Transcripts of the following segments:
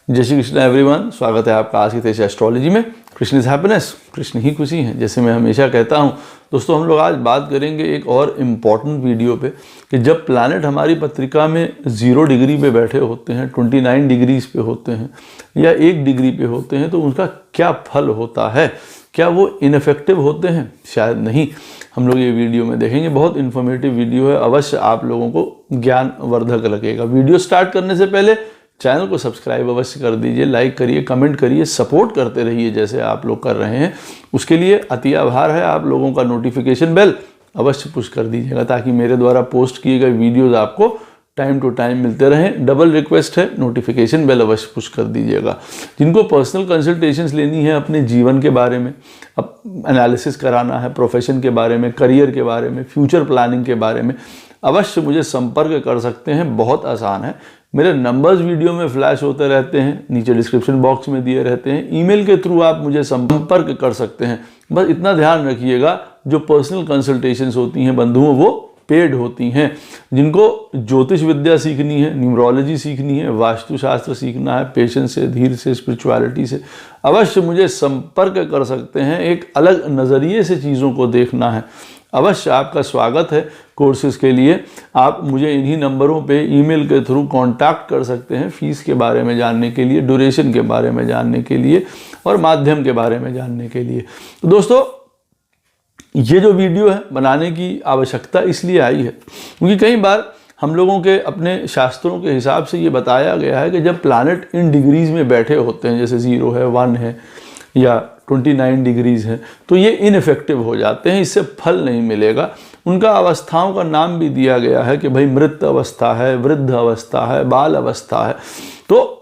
जय श्री कृष्ण एवरीवन, स्वागत है आपका आज की तेज एस्ट्रोलॉजी में। कृष्ण इज हैप्पीनेस, कृष्ण ही खुशी है, जैसे मैं हमेशा कहता हूँ। दोस्तों, हम लोग आज बात करेंगे एक और इम्पॉर्टेंट वीडियो पे कि जब प्लैनेट हमारी पत्रिका में 0 डिग्री पे बैठे होते हैं, 29 डिग्रीज पे होते हैं या 1 डिग्री पे होते हैं, तो उनका क्या फल होता है। क्या वो इनफेक्टिव होते हैं? शायद नहीं। हम लोग ये वीडियो में देखेंगे। बहुत इन्फॉर्मेटिव वीडियो है, अवश्य आप लोगों को ज्ञानवर्धक लगेगा। वीडियो स्टार्ट करने से पहले चैनल को सब्सक्राइब अवश्य कर दीजिए, लाइक करिए, कमेंट करिए, सपोर्ट करते रहिए जैसे आप लोग कर रहे हैं। उसके लिए अति आभार है। आप लोगों का नोटिफिकेशन बेल अवश्य पुश कर दीजिएगा ताकि मेरे द्वारा पोस्ट किए गए वीडियोज़ आपको टाइम टू टाइम मिलते रहें। डबल रिक्वेस्ट है, नोटिफिकेशन बेल अवश्य पुश कर दीजिएगा। जिनको पर्सनल कंसल्टेशंस लेनी है अपने जीवन के बारे में, अब एनालिसिस कराना है, प्रोफेशन के बारे में, करियर के बारे में, फ्यूचर प्लानिंग के बारे में, अवश्य मुझे संपर्क कर सकते हैं। बहुत आसान है। मेरे नंबर्स वीडियो में फ्लैश होते रहते हैं, नीचे डिस्क्रिप्शन बॉक्स में दिए रहते हैं। ईमेल के थ्रू आप मुझे संपर्क कर सकते हैं। बस इतना ध्यान रखिएगा, जो पर्सनल कंसल्टेशंस होती हैं बंधुओं, वो पेड होती हैं। जिनको ज्योतिष विद्या सीखनी है, न्यूमरोलॉजी सीखनी है, वास्तुशास्त्र सीखना है, पेशेंस से, धीर से, स्पिरिचुअलिटी से, अवश्य मुझे संपर्क कर सकते हैं। एक अलग नज़रिए से चीज़ों को देखना है, अवश्य आपका स्वागत है। कोर्सेज के लिए आप मुझे इन्हीं नंबरों पे ईमेल के थ्रू कांटेक्ट कर सकते हैं, फीस के बारे में जानने के लिए, ड्यूरेशन के बारे में जानने के लिए और माध्यम के बारे में जानने के लिए। तो दोस्तों, ये जो वीडियो है बनाने की आवश्यकता इसलिए आई है क्योंकि कई बार हम लोगों के अपने शास्त्रों के हिसाब से ये बताया गया है कि जब प्लैनेट इन डिग्रीज में बैठे होते हैं, जैसे 0 है, 1 है या 29 डिग्रीज है, तो ये इनफेक्टिव हो जाते हैं, इससे फल नहीं मिलेगा। उनका अवस्थाओं का नाम भी दिया गया है कि भाई मृत अवस्था है, वृद्ध अवस्था है, बाल अवस्था है। तो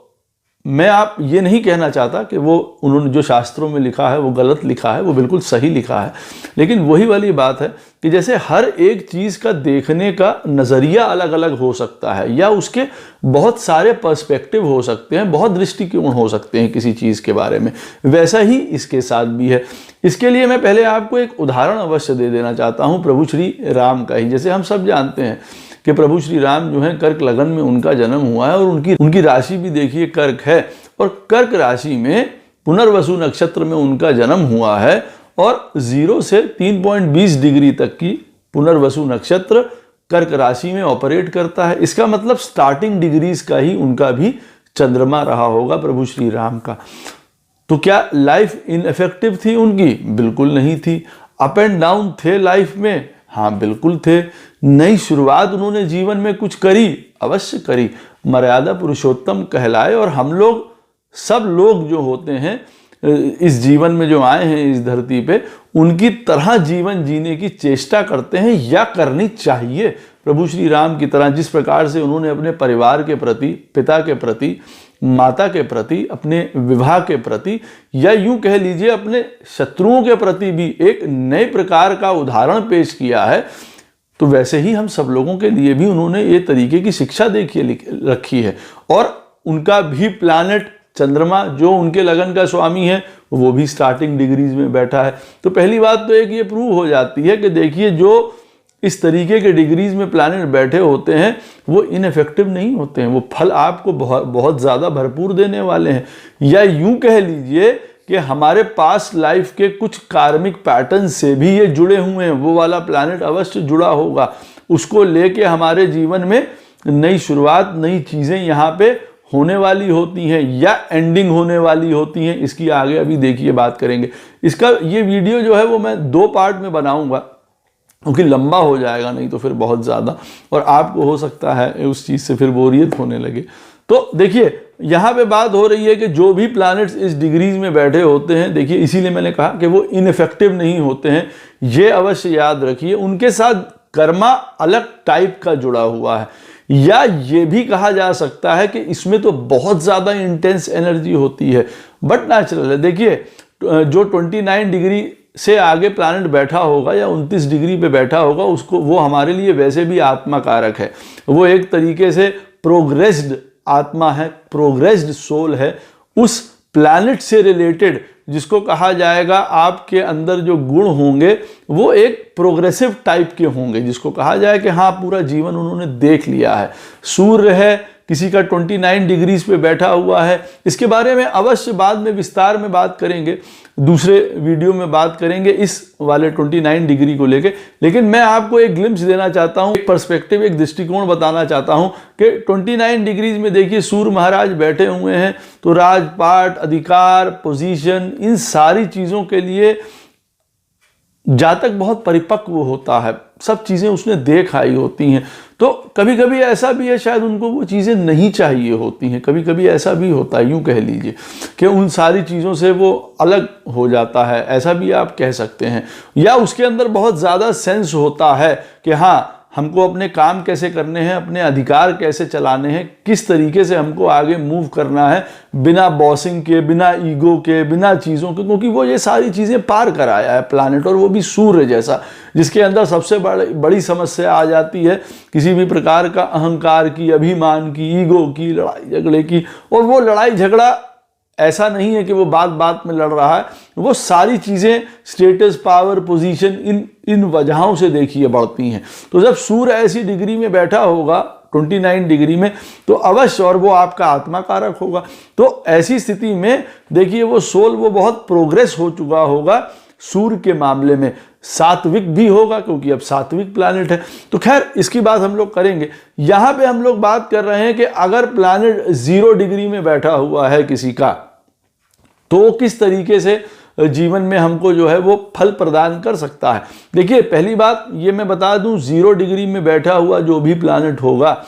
मैं आप ये नहीं कहना चाहता कि वो उन्होंने जो शास्त्रों में लिखा है वो गलत लिखा है, वो बिल्कुल सही लिखा है। लेकिन वही वाली बात है कि जैसे हर एक चीज़ का देखने का नज़रिया अलग अलग हो सकता है या उसके बहुत सारे पर्सपेक्टिव हो सकते हैं, बहुत दृष्टिकोण हो सकते हैं किसी चीज़ के बारे में, वैसा ही इसके साथ भी है। इसके लिए मैं पहले आपको एक उदाहरण अवश्य दे देना चाहता हूँ, प्रभु श्री राम का ही। जैसे हम सब जानते हैं कि प्रभु श्री राम जो है कर्क लगन में उनका जन्म हुआ है और उनकी राशि भी देखिए कर्क है, और कर्क राशि में पुनर्वसु नक्षत्र में उनका जन्म हुआ है और 0 से 3.20 डिग्री तक की पुनर्वसु नक्षत्र कर्क राशि में ऑपरेट करता है। इसका मतलब स्टार्टिंग डिग्रीज का ही उनका भी चंद्रमा रहा होगा प्रभु श्री राम का। तो क्या लाइफ इनफेक्टिव थी उनकी? बिल्कुल नहीं थी। अप एंड डाउन थे लाइफ में? हाँ, बिल्कुल थे। नई शुरुआत उन्होंने जीवन में कुछ करी? अवश्य करी। मर्यादा पुरुषोत्तम कहलाए, और हम लोग सब लोग जो होते हैं इस जीवन में जो आए हैं इस धरती पे, उनकी तरह जीवन जीने की चेष्टा करते हैं या करनी चाहिए। प्रभु श्री राम की तरह जिस प्रकार से उन्होंने अपने परिवार के प्रति, पिता के प्रति, माता के प्रति, अपने विवाह के प्रति, या यूं कह लीजिए अपने शत्रुओं के प्रति भी एक नए प्रकार का उदाहरण पेश किया है, तो वैसे ही हम सब लोगों के लिए भी उन्होंने ये तरीके की शिक्षा देखिए रखी है। और उनका भी प्लैनेट चंद्रमा जो उनके लगन का स्वामी है, वो भी स्टार्टिंग डिग्रीज में बैठा है। तो पहली बात तो एक ये प्रूव हो जाती है कि देखिए, जो इस तरीके के डिग्रीज में प्लैनेट बैठे होते हैं वो इनफेक्टिव नहीं होते हैं, वो फल आपको बहुत ज़्यादा भरपूर देने वाले हैं। या यूं कह लीजिए कि हमारे पास लाइफ के कुछ कार्मिक पैटर्न से भी ये जुड़े हुए हैं, वो वाला प्लैनेट अवश्य जुड़ा होगा। उसको लेके हमारे जीवन में नई शुरुआत, नई चीज़ें यहाँ पे होने वाली होती हैं या एंडिंग होने वाली होती हैं। इसकी आगे अभी देखिए बात करेंगे। इसका ये वीडियो जो है वो मैं 2 पार्ट में बनाऊंगा क्योंकि लंबा हो जाएगा नहीं तो फिर बहुत ज़्यादा, और आपको हो सकता है उस चीज़ से फिर बोरियत होने लगे। तो देखिए, यहाँ पे बात हो रही है कि जो भी प्लैनेट्स इस डिग्रीज में बैठे होते हैं, देखिए इसीलिए मैंने कहा कि वो इनफेक्टिव नहीं होते हैं। ये अवश्य याद रखिए, उनके साथ कर्मा अलग टाइप का जुड़ा हुआ है, या ये भी कहा जा सकता है कि इसमें तो बहुत ज़्यादा इंटेंस एनर्जी होती है, बट नेचुरल है। देखिए, जो 29 डिग्री से आगे प्लैनेट बैठा होगा या 29 डिग्री पे बैठा होगा, उसको वो हमारे लिए वैसे भी आत्मा कारक है। वो एक तरीके से प्रोग्रेस्ड आत्मा है, प्रोग्रेस्ड सोल है। उस प्लैनेट से रिलेटेड जिसको कहा जाएगा आपके अंदर जो गुण होंगे वो एक प्रोग्रेसिव टाइप के होंगे, जिसको कहा जाए कि हाँ पूरा जीवन उन्होंने देख लिया है। सूर्य है किसी का 29 डिग्रीज पे बैठा हुआ है। इसके बारे में अवश्य बाद में विस्तार में बात करेंगे, दूसरे वीडियो में बात करेंगे इस वाले 29 डिग्री को लेके। लेकिन मैं आपको एक ग्लिम्स देना चाहता हूं, एक पर्सपेक्टिव, एक दृष्टिकोण बताना चाहता हूं कि 29 डिग्रीज में देखिए सूर्य महाराज बैठे हुए हैं, तो राजपाट, अधिकार, पोजीशन, इन सारी चीजों के लिए जातक बहुत परिपक्व होता है, सब चीज़ें उसने देख आई होती हैं। तो कभी कभी ऐसा भी है शायद उनको वो चीज़ें नहीं चाहिए होती हैं, कभी कभी ऐसा भी होता है, यूँ कह लीजिए कि उन सारी चीज़ों से वो अलग हो जाता है, ऐसा भी आप कह सकते हैं। या उसके अंदर बहुत ज़्यादा सेंस होता है कि हाँ, हमको अपने काम कैसे करने हैं, अपने अधिकार कैसे चलाने हैं, किस तरीके से हमको आगे मूव करना है, बिना बॉसिंग के, बिना ईगो के, बिना चीज़ों के, क्योंकि वो ये सारी चीज़ें पार कर आया है प्लैनेट, और वो भी सूर्य जैसा, जिसके अंदर सबसे बड़ी समस्या आ जाती है किसी भी प्रकार का अहंकार की, अभिमान की, ईगो की, लड़ाई झगड़े की। और वो लड़ाई झगड़ा ऐसा नहीं है कि वो बात बात में लड़ रहा है, वो सारी चीज़ें स्टेटस, पावर, पोजीशन, इन वजहों से देखिए बढ़ती हैं। तो जब सूर्य ऐसी डिग्री में बैठा होगा 29 डिग्री में, तो अवश्य, और वो आपका आत्मा कारक होगा, तो ऐसी स्थिति में देखिए वो सोल वो बहुत प्रोग्रेस हो चुका होगा सूर्य के मामले में, सात्विक भी होगा क्योंकि अब सात्विक प्लैनेट है। तो खैर इसकी बात हम लोग करेंगे। यहां पे हम लोग बात कर रहे हैं कि अगर प्लैनेट 0 डिग्री में बैठा हुआ है किसी का, तो किस तरीके से जीवन में हमको जो है वो फल प्रदान कर सकता है। देखिए पहली बात ये मैं बता दूं, 0 डिग्री में बैठा हुआ जो भी प्लैनेट होगा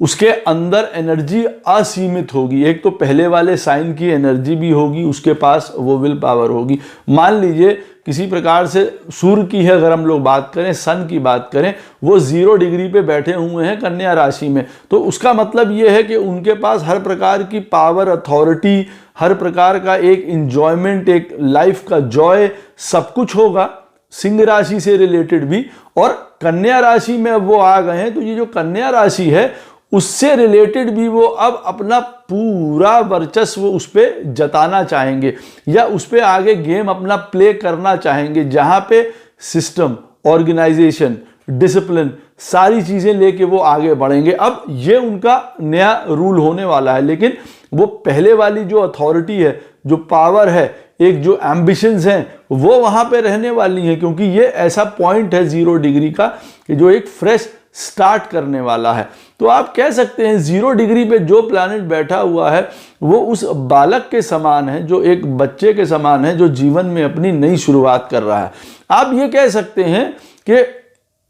उसके अंदर एनर्जी असीमित होगी। एक तो पहले वाले साइन की एनर्जी भी होगी, उसके पास वो विल पावर होगी। मान लीजिए किसी प्रकार से सूर्य की है अगर हम लोग बात करें, सन की बात करें, वो 0 डिग्री पे बैठे हुए हैं कन्या राशि में, तो उसका मतलब ये है कि उनके पास हर प्रकार की पावर, अथॉरिटी, हर प्रकार का एक इंजॉयमेंट, एक लाइफ का जॉय, सब कुछ होगा, सिंह राशि से रिलेटेड भी। और कन्या राशि में अब वो आ गए हैं, तो ये जो कन्या राशि है उससे रिलेटेड भी वो अब अपना पूरा वर्चस्व उस पर जताना चाहेंगे, या उस पर आगे गेम अपना प्ले करना चाहेंगे, जहां पे सिस्टम, ऑर्गेनाइजेशन, डिसिप्लिन, सारी चीजें लेके वो आगे बढ़ेंगे। अब ये उनका नया रूल होने वाला है। लेकिन वो पहले वाली जो अथॉरिटी है, जो पावर है, एक जो एम्बिशंस हैं, वो वहां पे रहने वाली हैं, क्योंकि ये ऐसा पॉइंट है 0 डिग्री का कि जो एक फ्रेश स्टार्ट करने वाला है। तो आप कह सकते हैं 0 डिग्री पे जो प्लैनेट बैठा हुआ है वो उस बालक के समान है, जो एक बच्चे के समान है, जो जीवन में अपनी नई शुरुआत कर रहा है। आप ये कह सकते हैं कि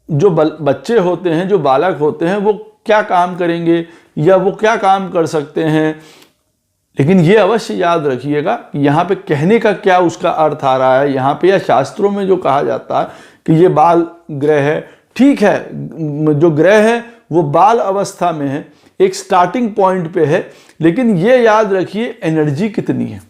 जो बच्चे होते हैं, जो बालक होते हैं, वो क्या काम करेंगे या वो क्या काम कर सकते हैं, लेकिन ये अवश्य याद रखिएगा कि यहाँ पे कहने का क्या उसका अर्थ आ रहा है। यहाँ पे या शास्त्रों में जो कहा जाता है कि ये बाल ग्रह है, ठीक है, जो ग्रह है वो बाल अवस्था में है, एक स्टार्टिंग पॉइंट पे है, लेकिन ये याद रखिए एनर्जी कितनी है,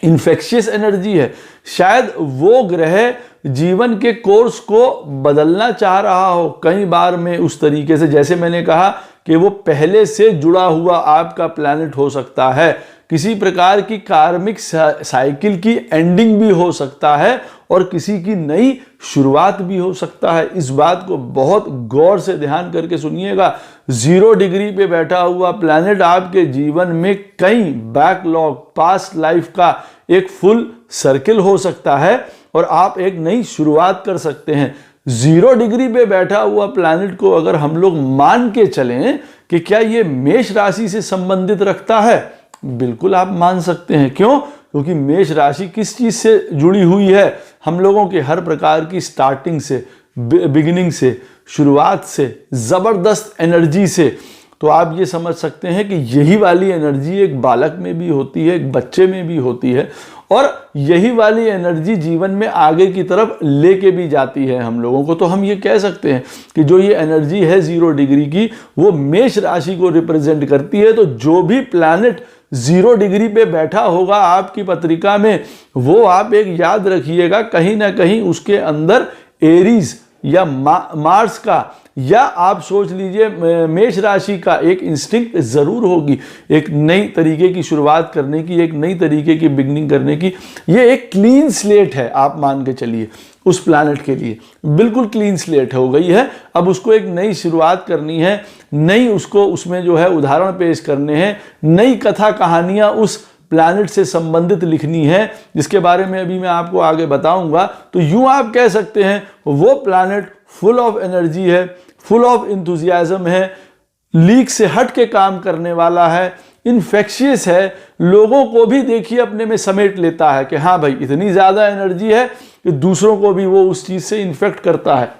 इन्फेक्शियस एनर्जी है। शायद वो ग्रह जीवन के कोर्स को बदलना चाह रहा हो कई बार में, उस तरीके से जैसे मैंने कहा कि वो पहले से जुड़ा हुआ आपका प्लैनेट हो सकता है, किसी प्रकार की कार्मिक साइकिल की एंडिंग भी हो सकता है और किसी की नई शुरुआत भी हो सकता है। इस बात को बहुत गौर से ध्यान करके सुनिएगा। 0 डिग्री पे बैठा हुआ प्लैनेट आपके जीवन में कई बैकलॉग, पास्ट लाइफ का एक फुल सर्किल हो सकता है और आप एक नई शुरुआत कर सकते हैं। 0 डिग्री पे बैठा हुआ प्लैनेट को अगर हम लोग मान के चलें कि क्या ये मेष राशि से संबंधित रखता है, बिल्कुल आप मान सकते हैं। क्यों? क्योंकि मेष राशि किस चीज से जुड़ी हुई है? हम लोगों के हर प्रकार की स्टार्टिंग से, बिगिनिंग से, शुरुआत से, जबरदस्त एनर्जी से। तो आप ये समझ सकते हैं कि यही वाली एनर्जी एक बालक में भी होती है, एक बच्चे में भी होती है, और यही वाली एनर्जी जीवन में आगे की तरफ लेके भी जाती है हम लोगों को। तो हम ये कह सकते हैं कि जो ये एनर्जी है 0 डिग्री की, वो मेष राशि को रिप्रेजेंट करती है। तो जो भी प्लैनेट 0 डिग्री पे बैठा होगा आपकी पत्रिका में, वो आप एक याद रखिएगा, कहीं ना कहीं उसके अंदर एरीज, या मार्स का, या आप सोच लीजिए मेष राशि का एक इंस्टिंक्ट जरूर होगी, एक नई तरीके की शुरुआत करने की, एक नई तरीके की बिगनिंग करने की। ये एक क्लीन स्लेट है, आप मान के चलिए उस प्लैनेट के लिए बिल्कुल क्लीन स्लेट हो गई है। अब उसको एक नई शुरुआत करनी है, नई उसको उसमें जो है उदाहरण पेश करने हैं, नई कथा कहानियां उस प्लैनेट से संबंधित लिखनी है, जिसके बारे में अभी मैं आपको आगे बताऊंगा। तो यूं आप कह सकते हैं वो प्लैनेट फुल ऑफ एनर्जी है, फुल ऑफ इंथुजियाज्म है, लीक से हट के काम करने वाला है, इन्फेक्शियस है, लोगों को भी देखिए अपने में समेट लेता है कि हाँ भाई इतनी ज़्यादा एनर्जी है कि दूसरों को भी वो उस चीज़ से इन्फेक्ट करता है।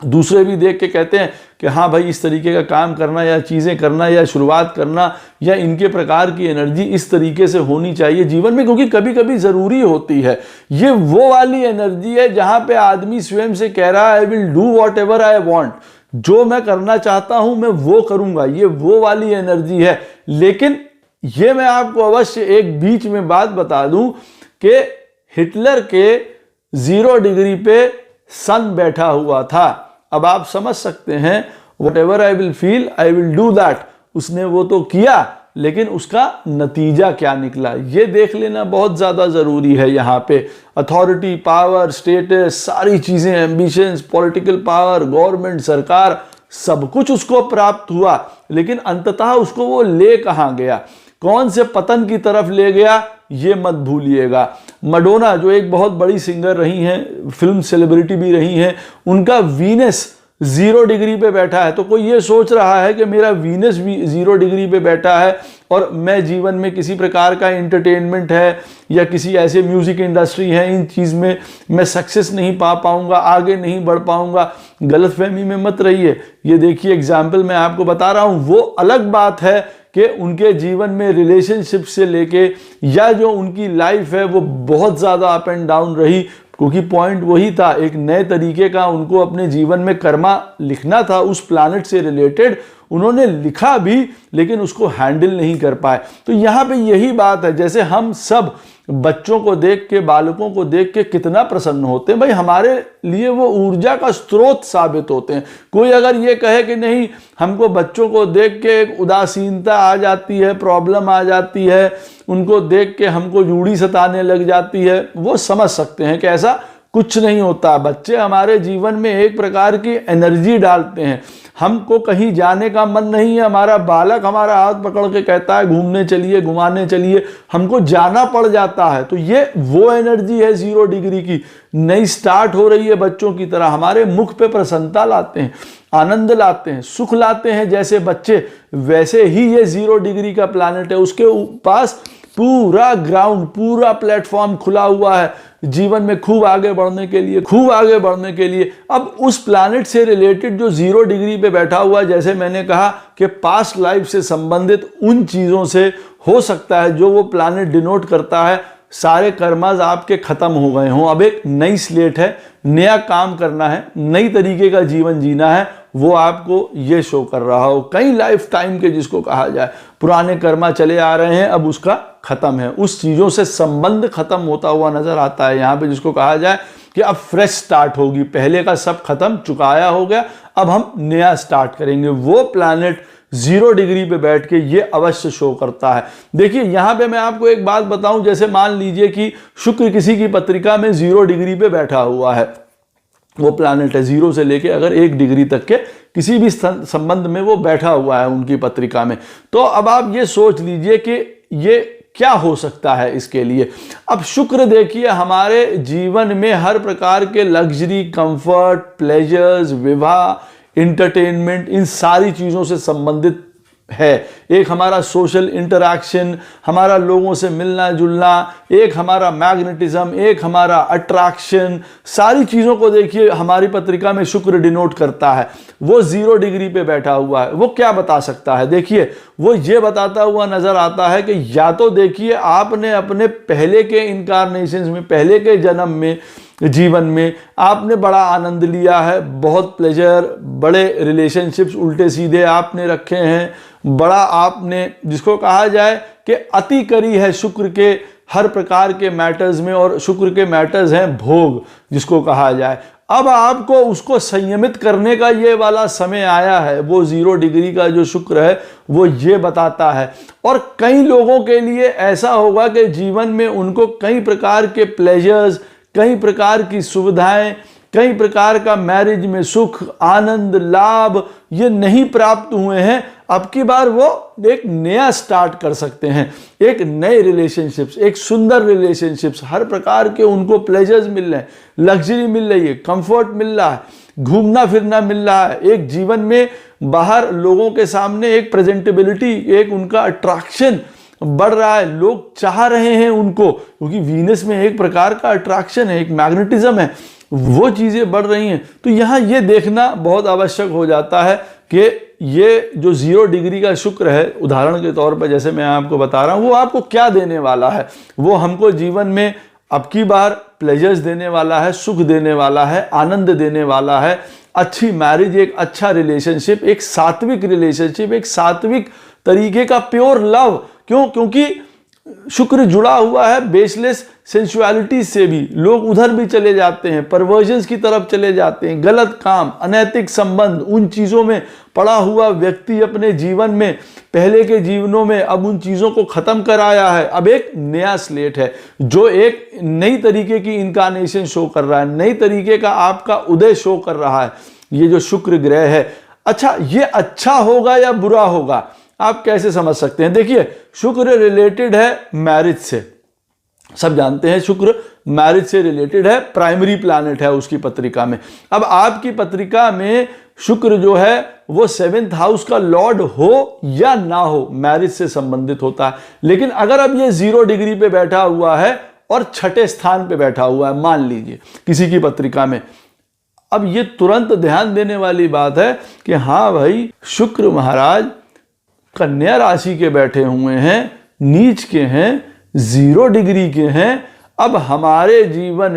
दूसरे भी देख के कहते हैं कि हाँ भाई इस तरीके का काम करना या चीज़ें करना या शुरुआत करना या इनके प्रकार की एनर्जी इस तरीके से होनी चाहिए जीवन में, क्योंकि कभी कभी ज़रूरी होती है। ये वो वाली एनर्जी है जहाँ पे आदमी स्वयं से कह रहा है I will do what ever I want, जो मैं करना चाहता हूँ मैं वो करूँगा, ये वो वाली एनर्जी है। लेकिन ये मैं आपको अवश्य एक बीच में बात बता दूं कि हिटलर के 0 डिग्री पे सन बैठा हुआ था। अब आप समझ सकते हैं what ever I will feel I will do that, उसने वो तो किया, लेकिन उसका नतीजा क्या निकला ये देख लेना बहुत ज़्यादा ज़रूरी है। यहाँ पे अथॉरिटी, पावर, स्टेटस, सारी चीज़ें, एम्बिशंस, पॉलिटिकल पावर, गवर्नमेंट, सरकार, सब कुछ उसको प्राप्त हुआ, लेकिन अंततः उसको वो ले कहाँ गया, कौन से पतन की तरफ ले गया, ये मत भूलिएगा। मडोना जो एक बहुत बड़ी सिंगर रही हैं, फिल्म सेलिब्रिटी भी रही हैं, उनका वीनस 0 डिग्री पे बैठा है। तो कोई ये सोच रहा है कि मेरा वीनस भी 0 डिग्री पे बैठा है और मैं जीवन में किसी प्रकार का एंटरटेनमेंट है या किसी ऐसे म्यूजिक इंडस्ट्री है, इन चीज़ में मैं सक्सेस नहीं पा पाऊंगा, आगे नहीं बढ़ पाऊंगा, गलतफहमी में मत रहिए। ये देखिए एग्जाम्पल मैं आपको बता रहा हूँ। वो अलग बात है कि उनके जीवन में रिलेशनशिप से लेके या जो उनकी लाइफ है वो बहुत ज़्यादा अप एंड डाउन रही, क्योंकि पॉइंट वही था, एक नए तरीके का उनको अपने जीवन में कर्मा लिखना था उस प्लैनेट से रिलेटेड। उन्होंने लिखा भी लेकिन उसको हैंडल नहीं कर पाए। तो यहाँ पे यही बात है, जैसे हम सब बच्चों को देख के, बालकों को देख के कितना प्रसन्न होते हैं, भाई हमारे लिए वो ऊर्जा का स्रोत साबित होते हैं। कोई अगर ये कहे कि नहीं, हमको बच्चों को देख के एक उदासीनता आ जाती है, प्रॉब्लम आ जाती है, उनको देख के हमको जूड़ी सताने लग जाती है, वो समझ सकते हैं कि ऐसा कुछ नहीं होता। बच्चे हमारे जीवन में एक प्रकार की एनर्जी डालते हैं। हमको कहीं जाने का मन नहीं है, हमारा बालक हमारा हाथ पकड़ के कहता है घूमने चलिए, घुमाने चलिए, हमको जाना पड़ जाता है। तो ये वो एनर्जी है 0 डिग्री की, नई स्टार्ट हो रही है बच्चों की तरह। हमारे मुख पे प्रसन्नता लाते हैं, आनंद लाते हैं, सुख लाते हैं जैसे बच्चे, वैसे ही ये 0 डिग्री का प्लैनेट है। उसके पास पूरा ग्राउंड, पूरा प्लेटफॉर्म खुला हुआ है जीवन में खूब आगे बढ़ने के लिए, खूब आगे बढ़ने के लिए। अब उस प्लैनेट से रिलेटेड जो 0 डिग्री पे बैठा हुआ है, जैसे मैंने कहा कि पास्ट लाइफ से संबंधित उन चीज़ों से हो सकता है जो वो प्लैनेट डिनोट करता है, सारे कर्माज आपके खत्म हो गए हों। अब एक नई स्लेट है, नया काम करना है, नई तरीके का जीवन जीना है, वो आपको ये शो कर रहा हो। कई लाइफ टाइम के जिसको कहा जाए, पुराने कर्मा चले आ रहे हैं, अब उसका खत्म है, उस चीज़ों से संबंध खत्म होता हुआ नजर आता है यहाँ पे, जिसको कहा जाए कि अब फ्रेश स्टार्ट होगी, पहले का सब खत्म, चुकाया हो गया, अब हम नया स्टार्ट करेंगे। वो प्लैनेट 0 डिग्री पे बैठ के ये अवश्य शो करता है। देखिए यहाँ पे मैं आपको एक बात बताऊं, जैसे मान लीजिए कि शुक्र किसी की पत्रिका में 0 डिग्री पे बैठा हुआ है, वो प्लैनेट है 0 से लेके अगर 1 डिग्री तक के किसी भी संबंध में वो बैठा हुआ है उनकी पत्रिका में, तो अब आप ये सोच लीजिए कि ये क्या हो सकता है इसके लिए। अब शुक्र देखिए हमारे जीवन में हर प्रकार के लग्जरी, कंफर्ट, प्लेजर्स, विवाह, इंटरटेनमेंट, इन सारी चीज़ों से संबंधित है। एक हमारा सोशल इंटरैक्शन, हमारा लोगों से मिलना जुलना, एक हमारा मैग्नेटिज्म, एक हमारा अट्रैक्शन, सारी चीज़ों को देखिए हमारी पत्रिका में शुक्र डिनोट करता है। वो 0 डिग्री पे बैठा हुआ है, वो क्या बता सकता है? देखिए वो ये बताता हुआ नजर आता है कि या तो देखिए आपने अपने पहले के इनकारनेशंस में, पहले के जन्म में, जीवन में आपने बड़ा आनंद लिया है, बहुत प्लेजर, बड़े रिलेशनशिप्स उल्टे सीधे आपने रखे हैं, बड़ा आपने जिसको कहा जाए कि अति करी है शुक्र के हर प्रकार के मैटर्स में, और शुक्र के मैटर्स हैं भोग जिसको कहा जाए। अब आपको उसको संयमित करने का ये वाला समय आया है। वो 0 डिग्री का जो शुक्र है वो ये बताता है। और कई लोगों के लिए ऐसा होगा कि जीवन में उनको कई प्रकार के प्लेजर्स, कई प्रकार की सुविधाएं, कई प्रकार का मैरिज में सुख, आनंद, लाभ ये नहीं प्राप्त हुए हैं। अब की बार वो एक नया स्टार्ट कर सकते हैं, एक नए रिलेशनशिप्स, एक सुंदर रिलेशनशिप्स, हर प्रकार के उनको प्लेजर्स मिल रहे हैं, लग्जरी मिल रही है, कंफर्ट मिल रहा है, घूमना फिरना मिल रहा है, एक जीवन में बाहर लोगों के सामने एक प्रेजेंटेबिलिटी, एक उनका अट्रैक्शन बढ़ रहा है, लोग चाह रहे हैं उनको, क्योंकि वीनस में एक प्रकार का अट्रैक्शन है, एक मैग्नेटिज्म है, वो चीज़ें बढ़ रही हैं। तो यहाँ ये देखना बहुत आवश्यक हो जाता है कि ये जो 0 डिग्री का शुक्र है, उदाहरण के तौर पर जैसे मैं आपको बता रहा हूँ, वो आपको क्या देने वाला है। वो हमको जीवन में अब की बार प्लेजर्स देने वाला है, सुख देने वाला है, आनंद देने वाला है, अच्छी मैरिज, एक अच्छा रिलेशनशिप, एक सात्विक रिलेशनशिप, एक सात्विक तरीके का प्योर लव। क्यों? क्योंकि शुक्र जुड़ा हुआ है बेसलेस सेंसुअलिटी से भी। लोग उधर भी चले जाते हैं, परवर्जन्स की तरफ चले जाते हैं, गलत काम, अनैतिक संबंध, उन चीज़ों में पड़ा हुआ व्यक्ति अपने जीवन में, पहले के जीवनों में अब उन चीज़ों को ख़त्म कराया है। अब एक नया स्लेट है जो एक नई तरीके की इनकारनेशन शो कर रहा है, नई तरीके का आपका उदय शो कर रहा है, ये जो शुक्र ग्रह है। अच्छा, ये अच्छा होगा या बुरा होगा आप कैसे समझ सकते हैं? देखिए, शुक्र रिलेटेड है मैरिज से, सब जानते हैं शुक्र मैरिज से रिलेटेड है, प्राइमरी प्लैनेट है उसकी पत्रिका में। अब आपकी पत्रिका में शुक्र जो है वो 7th हाउस का लॉर्ड हो या ना हो, मैरिज से संबंधित होता है। लेकिन अगर अब ये 0 डिग्री पे बैठा हुआ है और 6ठे स्थान पे बैठा हुआ है, मान लीजिए किसी की पत्रिका में, अब ये तुरंत ध्यान देने वाली बात है कि हाँ भाई, शुक्र महाराज कन्या राशि के बैठे हुए हैं, नीच के हैं, 0 डिग्री के हैं। अब हमारे जीवन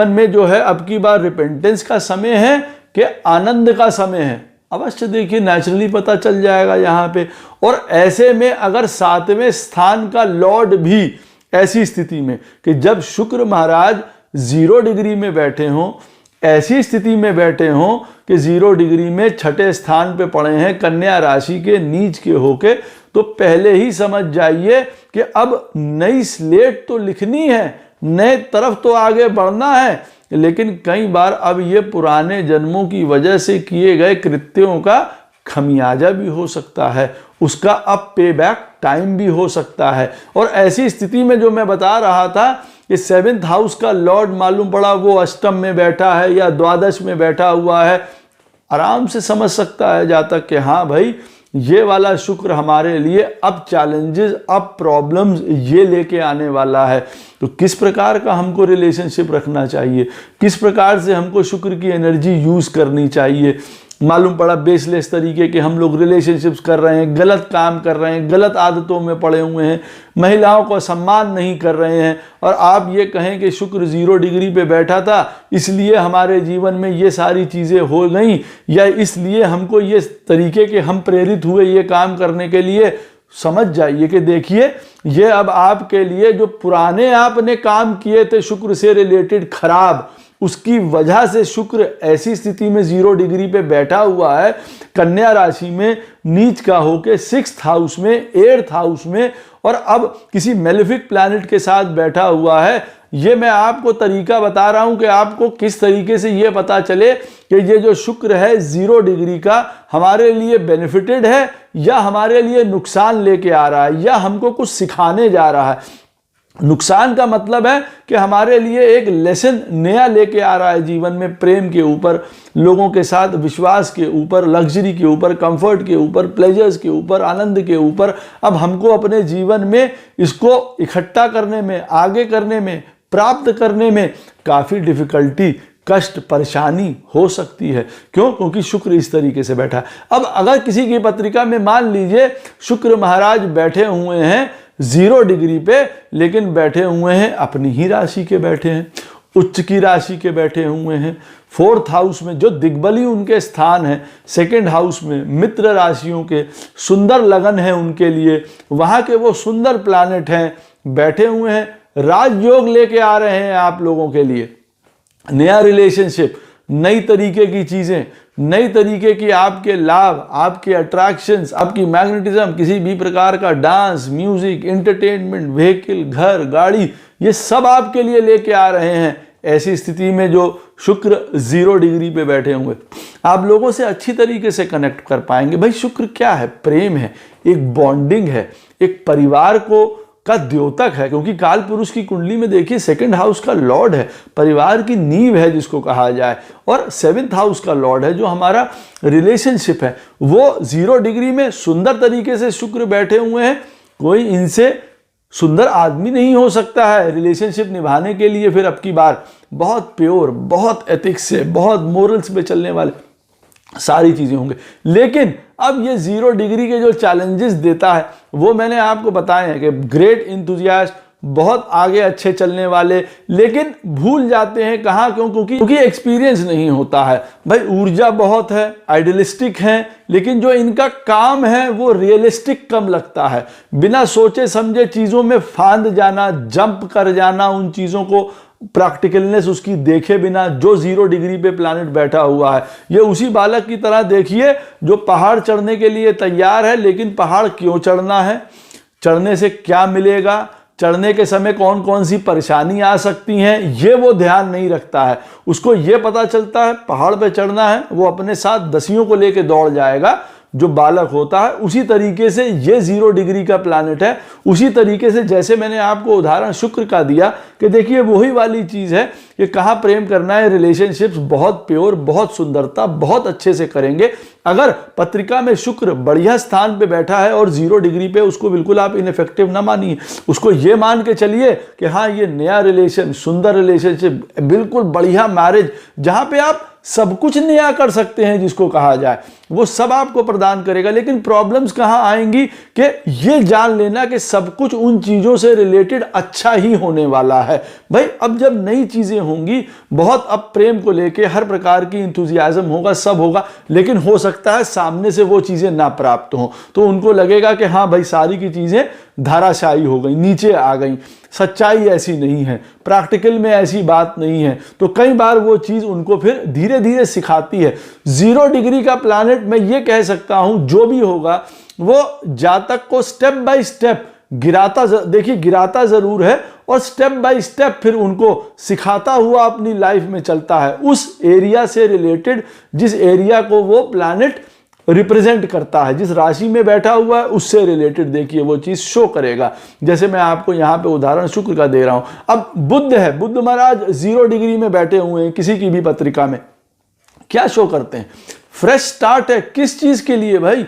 में जो है अब की बार रिपेंटेंस का समय है कि आनंद का समय है। अवश्य देखिए, नेचुरली पता चल जाएगा यहाँ पे। और ऐसे में अगर 7वें स्थान का लॉर्ड भी ऐसी स्थिति में कि जब शुक्र महाराज 0 डिग्री में बैठे हों, ऐसी स्थिति में बैठे हों कि 0 डिग्री में 6ठे स्थान पे पड़े हैं, कन्या राशि के नीच के होके, तो पहले ही समझ जाइए कि अब नई स्लेट तो लिखनी है, नए तरफ तो आगे बढ़ना है। लेकिन कई बार अब ये पुराने जन्मों की वजह से किए गए कृत्यों का खमियाजा भी हो सकता है, उसका अब पे बैक टाइम भी हो सकता है। और ऐसी स्थिति में जो मैं बता रहा था कि 7th हाउस का लॉर्ड मालूम पड़ा वो अष्टम में बैठा है या द्वादश में बैठा हुआ है, आराम से समझ सकता है जातक कि हाँ भाई, ये वाला शुक्र हमारे लिए अब चैलेंजेस, अब प्रॉब्लम्स ये लेके आने वाला है। तो किस प्रकार का हमको रिलेशनशिप रखना चाहिए, किस प्रकार से हमको शुक्र की एनर्जी यूज़ करनी चाहिए। मालूम पड़ा बेसलेस तरीके के हम लोग रिलेशनशिप्स कर रहे हैं, गलत काम कर रहे हैं, गलत आदतों में पड़े हुए हैं, महिलाओं को सम्मान नहीं कर रहे हैं, और आप ये कहें कि शुक्र 0 डिग्री पे बैठा था इसलिए हमारे जीवन में ये सारी चीज़ें हो गई, या इसलिए हमको ये तरीके के हम प्रेरित हुए ये काम करने के लिए। समझ जाइए कि देखिए, ये अब आपके लिए जो पुराने आपने काम किए थे शुक्र से रिलेटेड खराब, उसकी वजह से शुक्र ऐसी स्थिति में 0 डिग्री पे बैठा हुआ है, कन्या राशि में नीच का होके 6th हाउस में, 8th हाउस में, और अब किसी मेलेफिक प्लैनेट के साथ बैठा हुआ है। ये मैं आपको तरीका बता रहा हूं कि आपको किस तरीके से ये पता चले कि ये जो शुक्र है 0 डिग्री का हमारे लिए बेनिफिटेड है या हमारे लिए नुकसान लेके आ रहा है या हमको कुछ सिखाने जा रहा है। नुकसान का मतलब है कि हमारे लिए एक लेसन नया लेके आ रहा है जीवन में, प्रेम के ऊपर, लोगों के साथ विश्वास के ऊपर, लग्जरी के ऊपर, कंफर्ट के ऊपर, प्लेजर्स के ऊपर, आनंद के ऊपर। अब हमको अपने जीवन में इसको इकट्ठा करने में, आगे करने में, प्राप्त करने में काफ़ी डिफिकल्टी, कष्ट, परेशानी हो सकती है। क्यों? क्योंकि शुक्र इस तरीके से बैठा है। अब अगर किसी की पत्रिका में मान लीजिए शुक्र महाराज बैठे हुए हैं 0 डिग्री पे, लेकिन बैठे हुए हैं अपनी ही राशि के बैठे हैं, उच्च की राशि के बैठे हुए हैं, 4th हाउस में जो दिग्बली उनके स्थान है, 2nd हाउस में मित्र राशियों के सुंदर लगन है उनके लिए, वहाँ के वो सुंदर प्लैनेट हैं, बैठे हुए हैं, राजयोग लेके आ रहे हैं आप लोगों के लिए। नया रिलेशनशिप, नई तरीके की चीजें, नई तरीके की आपके लाभ, आपके अट्रैक्शंस, आपकी मैग्नेटिज्म, किसी भी प्रकार का डांस, म्यूजिक, एंटरटेनमेंट, व्हीकल, घर, गाड़ी, ये सब आपके लिए लेके आ रहे हैं। ऐसी स्थिति में जो शुक्र 0 डिग्री पे बैठे हुए, आप लोगों से अच्छी तरीके से कनेक्ट कर पाएंगे। भाई शुक्र क्या है? प्रेम है, एक बॉन्डिंग है, एक परिवार को का द्योतक है, क्योंकि काल पुरुष की कुंडली में देखिए 2nd हाउस का लॉर्ड है, परिवार की नींव है जिसको कहा जाए, और 7th हाउस का लॉर्ड है जो हमारा रिलेशनशिप है। वो 0 डिग्री में सुंदर तरीके से शुक्र बैठे हुए हैं। कोई इनसे सुंदर आदमी नहीं हो सकता है रिलेशनशिप निभाने के लिए। फिर अब की बार बहुत प्योर, बहुत एथिक्स से, बहुत मोरल्स पे चलने वाले सारी चीजें होंगे। लेकिन अब ये 0 डिग्री के जो चैलेंजेस देता है वो मैंने आपको बताए हैं कि ग्रेट इंथुजियास्ट, बहुत आगे अच्छे चलने वाले, लेकिन भूल जाते हैं कहाँ, क्योंकि एक्सपीरियंस नहीं होता है। भाई ऊर्जा बहुत है, आइडियलिस्टिक हैं, लेकिन जो इनका काम है वो रियलिस्टिक कम लगता है। बिना सोचे समझे चीजों में फांद जाना, जंप कर जाना, उन चीजों को प्रैक्टिकलनेस उसकी देखे बिना। जो 0 डिग्री पे प्लैनेट बैठा हुआ है, ये उसी बालक की तरह देखिए जो पहाड़ चढ़ने के लिए तैयार है, लेकिन पहाड़ क्यों चढ़ना है, चढ़ने से क्या मिलेगा, चढ़ने के समय कौन कौन सी परेशानी आ सकती हैं, ये वो ध्यान नहीं रखता है। उसको ये पता चलता है पहाड़ पे चढ़ना है, वो अपने साथ दसियों को लेके दौड़ जाएगा जो बालक होता है। उसी तरीके से ये 0 डिग्री का प्लैनेट है। उसी तरीके से जैसे मैंने आपको उदाहरण शुक्र का दिया कि देखिए वही वाली चीज है कि कहाँ प्रेम करना है, रिलेशनशिप्स बहुत प्योर, बहुत सुंदरता, बहुत अच्छे से करेंगे। अगर पत्रिका में शुक्र बढ़िया स्थान पे बैठा है और 0 डिग्री पे, उसको बिल्कुल आप इनफेक्टिव ना मानिए, उसको ये मान के चलिए कि हाँ ये नया रिलेशन, सुंदर रिलेशनशिप, बिल्कुल बढ़िया मैरिज, जहां पे आप सब कुछ नया कर सकते हैं जिसको कहा जाए, वो सब आपको प्रदान करेगा। लेकिन प्रॉब्लम्स कहां आएंगी कि ये जान लेना कि सब कुछ उन चीजों से रिलेटेड अच्छा ही होने वाला है। भाई अब जब नई चीजें होंगी, बहुत अब प्रेम को लेके हर प्रकार की इंथुजियाज्म होगा, सब होगा, लेकिन हो सकता है सामने से वो चीजें ना प्राप्त हो, तो उनको लगेगा कि हाँ भाई सारी की चीजें धाराशायी हो गई, नीचे आ गई, सच्चाई ऐसी नहीं है, प्रैक्टिकल में ऐसी बात नहीं है। तो कई बार वो चीज उनको फिर धीरे धीरे सिखाती है। 0 डिग्री का प्लैनेट, मैं ये कह सकता हूं जो भी होगा वो जातक को स्टेप बाय स्टेप गिराता जरूर है, और स्टेप बाय स्टेप फिर उनको सिखाता हुआ अपनी लाइफ में चलता है, उस एरिया से रिलेटेड जिस एरिया को वो प्लैनेट रिप्रेजेंट करता है, जिस राशि में बैठा हुआ है उससे रिलेटेड देखिए वो चीज शो करेगा। जैसे मैं आपको यहां पे उदाहरण शुक्र का दे रहा हूं। अब बुध है, बुध महाराज 0 डिग्री में बैठे हुए हैं किसी की भी पत्रिका में, क्या शो करते हैं? फ्रेश स्टार्ट है। किस चीज के लिए भाई?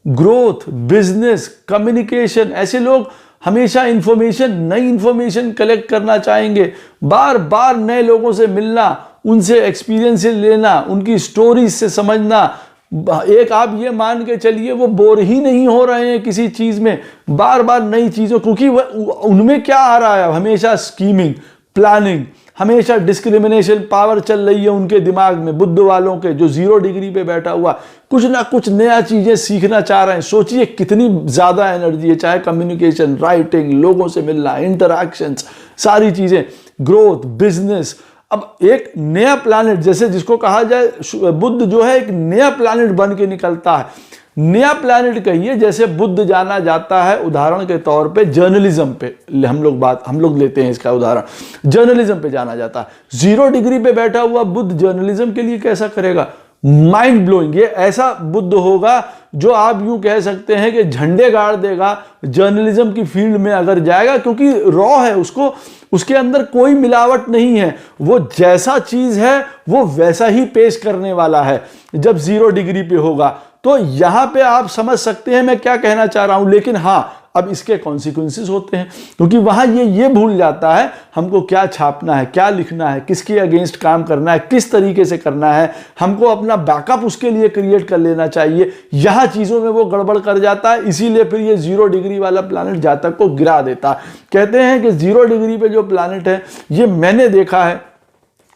Growth, business, communication. ऐसे लोग हमेशा इंफॉर्मेशन, नई इंफॉर्मेशन कलेक्ट करना चाहेंगे, बार बार नए लोगों से मिलना, उनसे एक्सपीरियंस लेना, उनकी स्टोरीज से समझना। एक आप ये मान के चलिए वो बोर ही नहीं हो रहे हैं किसी चीज में, बार बार नई चीजों, क्योंकि उनमें क्या आ रहा है? हमेशा स्कीमिंग, प्लानिंग, हमेशा डिस्क्रिमिनेशन पावर चल रही है उनके दिमाग में। बुद्ध वालों के जो 0 डिग्री पे बैठा हुआ, कुछ ना कुछ नया चीजें सीखना चाह रहे हैं। सोचिए कितनी ज्यादा एनर्जी है, चाहे कम्युनिकेशन, राइटिंग, लोगों से मिलना, इंटरैक्शंस, सारी चीजें, ग्रोथ, बिजनेस। अब एक नया प्लैनेट, जैसे जिसको कहा जाए बुध जो है एक नया प्लैनेट बन के निकलता है। नया प्लैनेट कहिए, जैसे बुध जाना जाता है उदाहरण के तौर पे जर्नलिज्म पे, हम लोग लेते हैं इसका उदाहरण, जर्नलिज्म पे जाना जाता है। 0 डिग्री पे बैठा हुआ बुध जर्नलिज्म के लिए कैसा करेगा? Mind blowing. ये ऐसा बुद्ध होगा जो आप यूं कह सकते हैं कि झंडे गाड़ देगा जर्नलिज्म की फील्ड में अगर जाएगा, क्योंकि रॉ है, उसके अंदर कोई मिलावट नहीं है, वो जैसा चीज है वो वैसा ही पेश करने वाला है जब 0 डिग्री पे होगा। तो यहां पे आप समझ सकते हैं मैं क्या कहना चाह रहा हूं। लेकिन हां, अब इसके कॉन्सिक्वेंसेस होते हैं, क्योंकि वहां ये भूल जाता है हमको क्या छापना है, क्या लिखना है, किसके अगेंस्ट काम करना है, किस तरीके से करना है, हमको अपना बैकअप उसके लिए क्रिएट कर लेना चाहिए। यहां चीजों में वो गड़बड़ कर जाता है, इसीलिए फिर ये 0 डिग्री वाला प्लैनेट जातक को गिरा देता है। कहते हैं कि 0 डिग्री पे जो प्लैनेट है, ये मैंने देखा है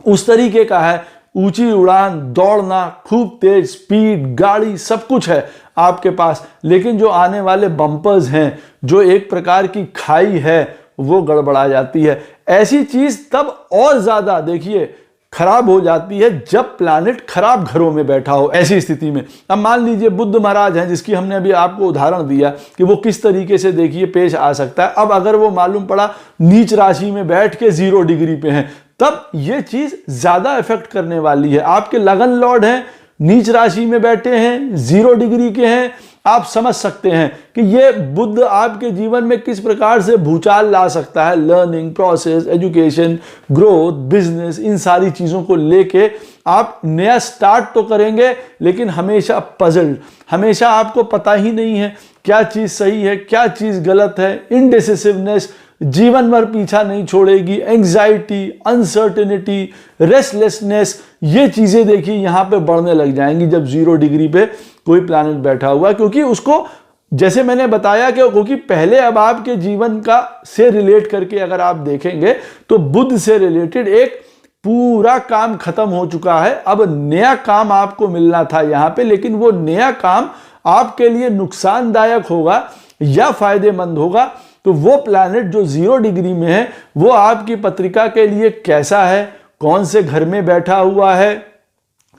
उस तरीके का है, ऊंची उड़ान, दौड़ना, खूब तेज स्पीड, गाड़ी, सब कुछ है आपके पास, लेकिन जो आने वाले बम्पर्स हैं, जो एक प्रकार की खाई है, वो गड़बड़ा जाती है। ऐसी चीज तब और ज्यादा देखिए खराब हो जाती है जब प्लैनेट खराब घरों में बैठा हो। ऐसी स्थिति में अब मान लीजिए बुद्ध महाराज हैं, जिसकी हमने अभी आपको उदाहरण दिया कि वो किस तरीके से देखिए पेश आ सकता है। अब अगर वो मालूम पड़ा नीच राशि में बैठ के 0 डिग्री पे हैं, तब ये चीज ज्यादा इफेक्ट करने वाली है। आपके लगन लॉर्ड हैं, नीच राशि में बैठे हैं, 0 डिग्री के हैं, आप समझ सकते हैं कि ये बुद्ध आपके जीवन में किस प्रकार से भूचाल ला सकता है। Learning process, education, growth, business, इन सारी चीजों को लेके आप नया स्टार्ट तो करेंगे, लेकिन हमेशा पजल्ड, हमेशा आपको पता ही नहीं है क्या चीज सही है क्या चीज गलत है। इनडिसिसिवनेस जीवन भर पीछा नहीं छोड़ेगी। एंग्जाइटी, अनसर्टेनिटी, रेस्टलेसनेस, ये चीजें देखिए यहां पे बढ़ने लग जाएंगी जब 0 डिग्री पे कोई प्लैनेट बैठा हुआ, क्योंकि उसको जैसे मैंने बताया कि क्योंकि पहले अब आपके जीवन का से रिलेट करके अगर आप देखेंगे तो बुध से रिलेटेड एक पूरा काम खत्म हो चुका है। अब नया काम आपको मिलना था यहां पे, लेकिन वो नया काम आपके लिए नुकसानदायक होगा या फायदेमंद होगा। तो वो प्लैनेट जो 0 डिग्री में है वो आपकी पत्रिका के लिए कैसा है, कौन से घर में बैठा हुआ है,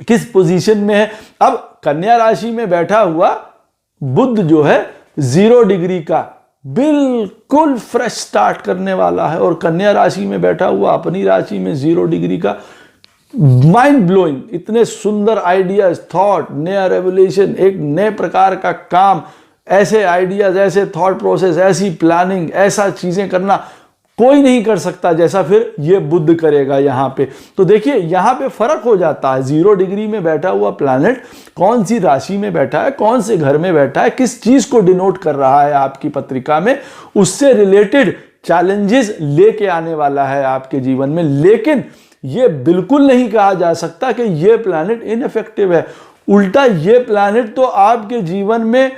किस पोजीशन में है। अब कन्या राशि में बैठा हुआ बुध जो है 0 डिग्री का बिल्कुल फ्रेश स्टार्ट करने वाला है, और कन्या राशि में बैठा हुआ अपनी राशि में 0 डिग्री का माइंड ब्लोइंग, इतने सुंदर आइडियाज, थॉट, नया रेवोल्यूशन, एक नए प्रकार का काम, ऐसे आइडियाज, ऐसे थॉट प्रोसेस, ऐसी प्लानिंग, ऐसा चीजें करना कोई नहीं कर सकता जैसा फिर ये बुध करेगा यहां पे। तो देखिए यहां पे फर्क हो जाता है। 0 डिग्री में बैठा हुआ प्लैनेट कौन सी राशि में बैठा है, कौन से घर में बैठा है, किस चीज को डिनोट कर रहा है आपकी पत्रिका में, उससे रिलेटेड चैलेंजेस लेके आने वाला है आपके जीवन में। लेकिन ये बिल्कुल नहीं कहा जा सकता कि ये प्लैनेट इनइफेक्टिव है। उल्टा ये प्लैनेट तो आपके जीवन में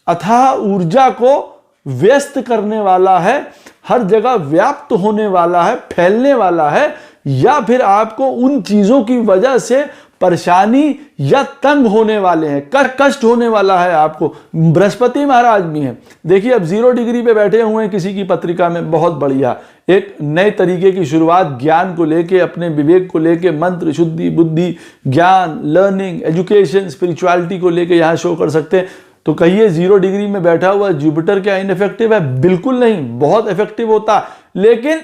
अथाह ऊर्जा को व्यस्त करने वाला है, हर जगह व्याप्त होने वाला है, फैलने वाला है, या फिर आपको उन चीजों की वजह से परेशानी या तंग होने वाले हैं, कष्ट होने वाला है आपको। बृहस्पति महाराज भी हैं, देखिए अब 0 डिग्री पे बैठे हुए हैं किसी की पत्रिका में, बहुत बढ़िया, एक नए तरीके की शुरुआत ज्ञान को लेके, अपने विवेक को लेके, मंत्र शुद्धि, बुद्धि, ज्ञान, लर्निंग, एजुकेशन, स्पिरिचुअलिटी को लेके यहां शो कर सकते हैं। तो कहिए 0 डिग्री में बैठा हुआ जुपिटर क्या इनइफेक्टिव है? बिल्कुल नहीं, बहुत इफेक्टिव होता। लेकिन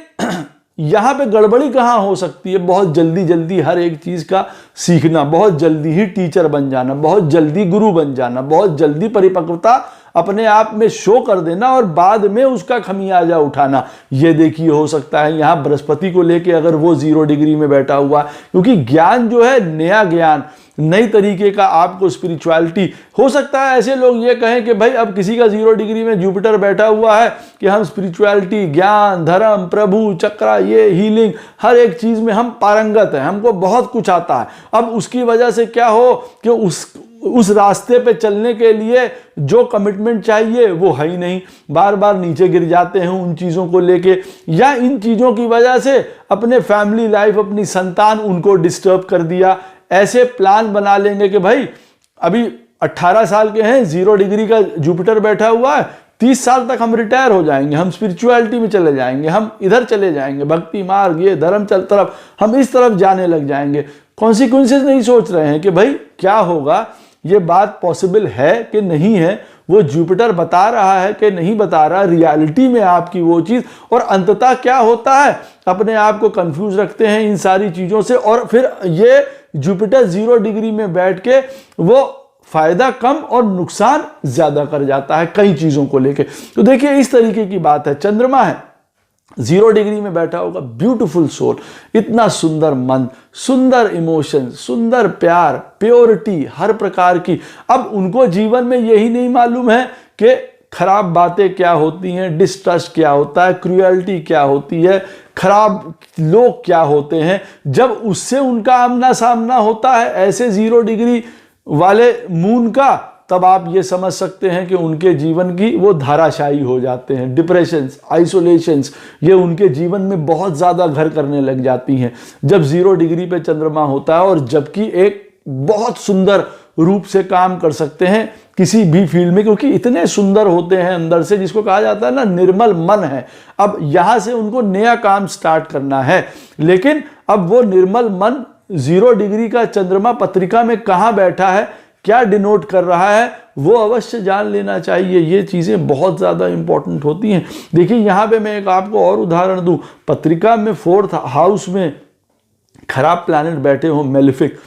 यहां पे गड़बड़ी कहां हो सकती है? बहुत जल्दी जल्दी हर एक चीज का सीखना, बहुत जल्दी ही टीचर बन जाना, बहुत जल्दी गुरु बन जाना, बहुत जल्दी परिपक्वता अपने आप में शो कर देना और बाद में उसका खमियाजा उठाना, ये देखिए हो सकता है यहां बृहस्पति को लेके अगर वो 0 डिग्री में बैठा हुआ। क्योंकि ज्ञान जो है, नया ज्ञान, नई तरीके का आपको स्पिरिचुअलिटी, हो सकता है ऐसे लोग ये कहें कि भाई अब किसी का 0 डिग्री में जुपिटर बैठा हुआ है कि हम स्पिरिचुअलिटी, ज्ञान, धर्म, प्रभु, चक्रा, ये हीलिंग, हर एक चीज में हम पारंगत हैं, हमको बहुत कुछ आता है। अब उसकी वजह से क्या हो कि उस रास्ते पे चलने के लिए जो कमिटमेंट चाहिए वो है ही नहीं, बार बार नीचे गिर जाते हैं उन चीज़ों को लेके, या इन चीज़ों की वजह से अपने फैमिली लाइफ, अपनी संतान, उनको डिस्टर्ब कर दिया। ऐसे प्लान बना लेंगे कि भाई अभी 18 साल के हैं, 0 डिग्री का जुपिटर बैठा हुआ है, 30 साल तक हम रिटायर हो जाएंगे, हम स्पिरिचुअलिटी में चले जाएंगे, हम इधर चले जाएंगे, भक्ति मार्ग, ये धर्म चल तरफ, हम इस तरफ जाने लग जाएंगे। कॉन्सिक्वेंसेस नहीं सोच रहे हैं कि भाई क्या होगा, ये बात पॉसिबल है कि नहीं है, वो जुपिटर बता रहा है कि नहीं बता रहा, रियलिटी में आपकी वो चीज़, और अंततः क्या होता है, अपने आप को कंफ्यूज रखते हैं इन सारी चीज़ों से, और फिर ये जुपिटर 0 डिग्री में बैठ के वो फायदा कम और नुकसान ज्यादा कर जाता है कई चीज़ों को लेके। तो देखिए इस तरीके की बात है। चंद्रमा है 0 डिग्री में बैठा होगा, ब्यूटीफुल सोल, इतना सुंदर मन, सुंदर इमोशन, सुंदर प्यार, प्योरिटी हर प्रकार की। अब उनको जीवन में यही नहीं मालूम है कि खराब बातें क्या होती हैं, डिस्ट्रस्ट क्या होता है, क्रूएल्टी क्या होती है, खराब लोग क्या होते हैं। जब उससे उनका आमना सामना होता है ऐसे 0 डिग्री वाले मून का, तब आप ये समझ सकते हैं कि उनके जीवन की वो धाराशायी हो जाते हैं। डिप्रेशंस, आइसोलेशंस, ये उनके जीवन में बहुत ज़्यादा घर करने लग जाती हैं जब 0 डिग्री पे चंद्रमा होता है। और जबकि एक बहुत सुंदर रूप से काम कर सकते हैं किसी भी फील्ड में, क्योंकि इतने सुंदर होते हैं अंदर से, जिसको कहा जाता है ना निर्मल मन है। अब यहां से उनको नया काम स्टार्ट करना है, लेकिन अब वो निर्मल मन 0 डिग्री का चंद्रमा पत्रिका में कहां बैठा है, क्या डिनोट कर रहा है, वो अवश्य जान लेना चाहिए। ये चीजें बहुत ज्यादा इंपॉर्टेंट होती हैं। देखिए यहां पे मैं एक आपको और उदाहरण दूं, पत्रिका में 4th हाउस में खराब प्लैनेट बैठे हो, मेलेफिक,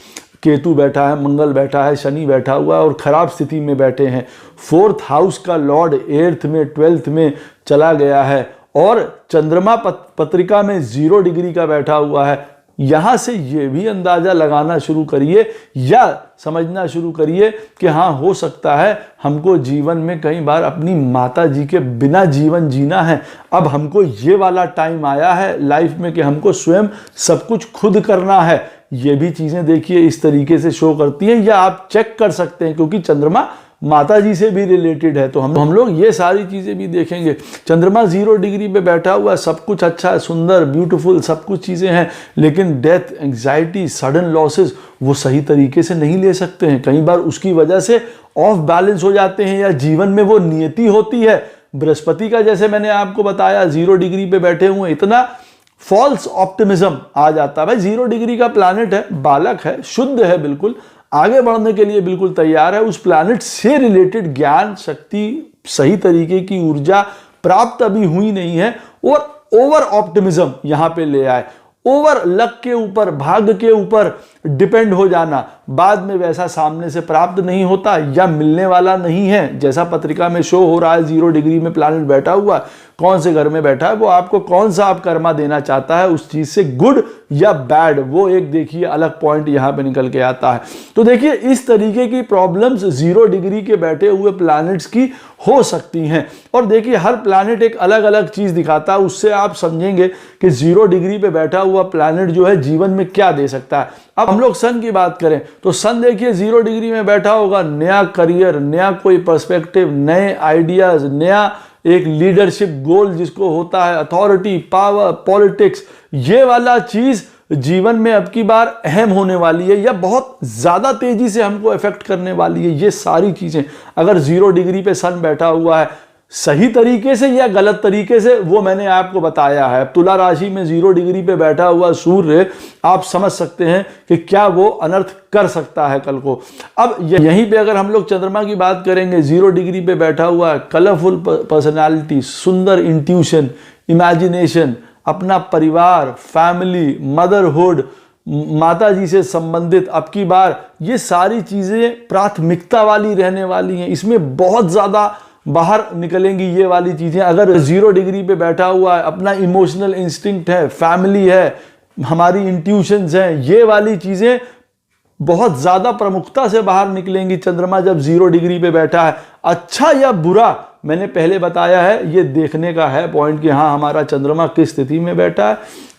केतु बैठा है, मंगल बैठा है, शनि बैठा हुआ है और खराब स्थिति में बैठे हैं। 4th हाउस का लॉर्ड 8th में 12th में चला गया है और चंद्रमा पत्रिका में 0 डिग्री का बैठा हुआ है। यहां से ये भी अंदाजा लगाना शुरू करिए या समझना शुरू करिए कि हाँ, हो सकता है हमको जीवन में कई बार अपनी माता जी के बिना जीवन जीना है। अब हमको ये वाला टाइम आया है लाइफ में कि हमको स्वयं सब कुछ खुद करना है। ये भी चीजें देखिए इस तरीके से शो करती हैं, या आप चेक कर सकते हैं क्योंकि चंद्रमा माता जी से भी रिलेटेड है, तो हम लोग ये सारी चीजें भी देखेंगे। चंद्रमा 0 डिग्री पे बैठा हुआ है, सब कुछ अच्छा है, सुंदर, ब्यूटीफुल, सब कुछ चीजें हैं, लेकिन डेथ, एंग्जाइटी, सडन लॉसेस वो सही तरीके से नहीं ले सकते हैं। कई बार उसकी वजह से ऑफ बैलेंस हो जाते हैं, या जीवन में वो नियति होती है। बृहस्पति का जैसे मैंने आपको बताया 0 डिग्री पे बैठे हुए, इतना फॉल्स ऑप्टिमिज्म आ जाता है। भाई 0 डिग्री का प्लैनेट है, बालक है, शुद्ध है, बिल्कुल आगे बढ़ने के लिए बिल्कुल तैयार है। उस प्लैनेट से रिलेटेड ज्ञान, शक्ति, सही तरीके की ऊर्जा प्राप्त अभी हुई नहीं है और ओवर ऑप्टिमिज्म यहां पे ले आए। ओवर लक के ऊपर, भाग्य के ऊपर डिपेंड हो जाना, बाद में वैसा सामने से प्राप्त नहीं होता या मिलने वाला नहीं है। जैसा पत्रिका में शो हो रहा है 0 डिग्री में प्लैनेट बैठा हुआ, कौन से घर में बैठा है, वो आपको कौन सा आप कर्मा देना चाहता है, उस चीज से गुड या बैड, वो एक देखिए अलग पॉइंट यहां पे निकल के आता है। तो देखिए इस तरीके की प्रॉब्लम्स 0 डिग्री के बैठे हुए प्लैनेट्स की हो सकती हैं। और देखिए हर प्लैनेट एक अलग अलग चीज दिखाता है, उससे आप समझेंगे कि 0 डिग्री पे बैठा हुआ प्लैनेट जो है जीवन में क्या दे सकता है। अब हम लोग सन की बात करें तो सन देखिए 0 डिग्री में बैठा होगा, नया करियर, नया कोई पर्सपेक्टिव, नए आइडियाज, नया एक लीडरशिप गोल जिसको होता है, अथॉरिटी, पावर, पॉलिटिक्स, ये वाला चीज जीवन में अब की बार अहम होने वाली है या बहुत ज्यादा तेजी से हमको इफेक्ट करने वाली है। ये सारी चीजें अगर 0 डिग्री पे सन बैठा हुआ है, सही तरीके से या गलत तरीके से, वो मैंने आपको बताया है। तुला राशि में 0 डिग्री पे बैठा हुआ सूर्य, आप समझ सकते हैं कि क्या वो अनर्थ कर सकता है कल को। अब यहीं पे अगर हम लोग चंद्रमा की बात करेंगे, 0 डिग्री पे बैठा हुआ है, कलरफुल पर्सनालिटी, सुंदर इंट्यूशन, इमेजिनेशन, अपना परिवार, फैमिली, मदरहुड, माता जी से संबंधित अब की बार ये सारी चीजें प्राथमिकता वाली रहने वाली हैं। इसमें बहुत ज्यादा बाहर निकलेंगी ये वाली चीजें। अगर 0 डिग्री पे बैठा हुआ है, अपना इमोशनल इंस्टिंक्ट है, फैमिली है, हमारी इंट्यूशंस हैं, ये वाली चीजें बहुत ज्यादा प्रमुखता से बाहर निकलेंगी चंद्रमा जब 0 डिग्री पे बैठा है। अच्छा या बुरा मैंने पहले बताया है, ये देखने का है पॉइंट कि हाँ हमारा चंद्रमा किस स्थिति में बैठा है,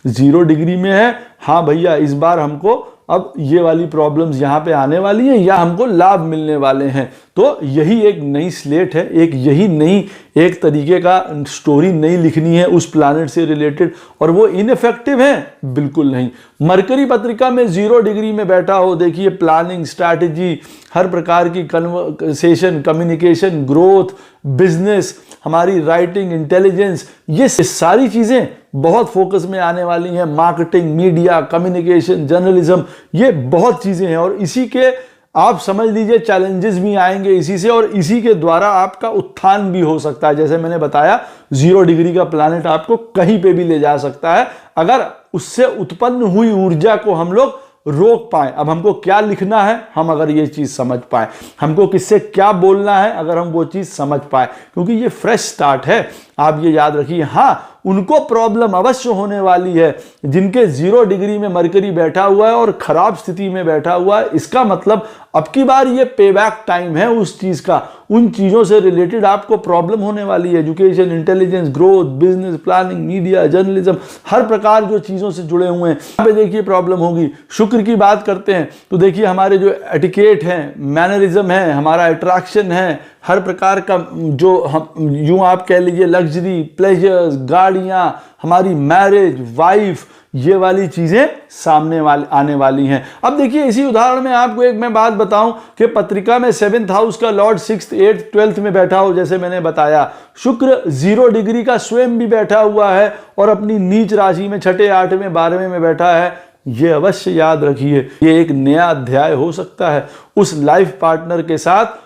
0 डिग्री में है, हाँ भैया इस बार हमको अब ये वाली प्रॉब्लम्स यहाँ पे आने वाली हैं या हमको लाभ मिलने वाले हैं। तो यही एक नई स्लेट है, एक यही नई एक तरीके का स्टोरी नई लिखनी है उस प्लैनेट से रिलेटेड, और वो इनफेक्टिव है बिल्कुल नहीं। मरकरी पत्रिका में 0 डिग्री में बैठा हो, देखिए प्लानिंग, स्ट्रैटेजी, हर प्रकार की कन्वर्सेशन, कम्युनिकेशन, ग्रोथ, बिजनेस, हमारी राइटिंग, इंटेलिजेंस, ये सारी चीजें बहुत फोकस में आने वाली हैं। मार्केटिंग, मीडिया, कम्युनिकेशन, जर्नलिज्म, ये बहुत चीजें हैं और इसी के आप समझ लीजिए चैलेंजेस भी आएंगे इसी से, और इसी के द्वारा आपका उत्थान भी हो सकता है। जैसे मैंने बताया 0 डिग्री का प्लैनेट आपको कहीं पे भी ले जा सकता है अगर उससे उत्पन्न हुई ऊर्जा को हम लोग रोक पाए। अब हमको क्या लिखना है, हम अगर ये चीज समझ पाए, हमको किससे क्या बोलना है अगर हम वो चीज समझ पाए, क्योंकि ये फ्रेश स्टार्ट है। आप ये याद रखिए, हाँ उनको प्रॉब्लम अवश्य होने वाली है जिनके 0 डिग्री में मरकरी बैठा हुआ है और खराब स्थिति में बैठा हुआ है। इसका मतलब अब की बार ये पेबैक टाइम है उस चीज का, उन चीजों से रिलेटेड आपको प्रॉब्लम होने वाली है। Education, intelligence, growth, business, planning, media, journalism, हर प्रकार जो चीजों से जुड़े हुए हैं यहाँ पे देखिए प्रॉब्लम होगी। शुक्र की बात करते हैं तो देखिए हमारे जो एटिकेट हैं, मैनरिज्म है, हमारा अट्रैक्शन है, हर प्रकार का जो हम यूँ आप कह लीजिए लग्जरी, प्लेजर्स, गाड़ियाँ, हमारी मैरिज, वाइफ, ये वाली चीज़ें सामने आने वाली हैं। अब देखिए इसी उदाहरण में आपको एक मैं बात बताऊं कि पत्रिका में 7th हाउस का लॉर्ड 6th, 8th, 12th में बैठा हो, जैसे मैंने बताया शुक्र 0 डिग्री का स्वयं भी बैठा हुआ है और अपनी नीच राशि में 6, 8, 12 में बैठा है। ये अवश्य याद रखिए, ये एक नया अध्याय हो सकता है। उस लाइफ पार्टनर के साथ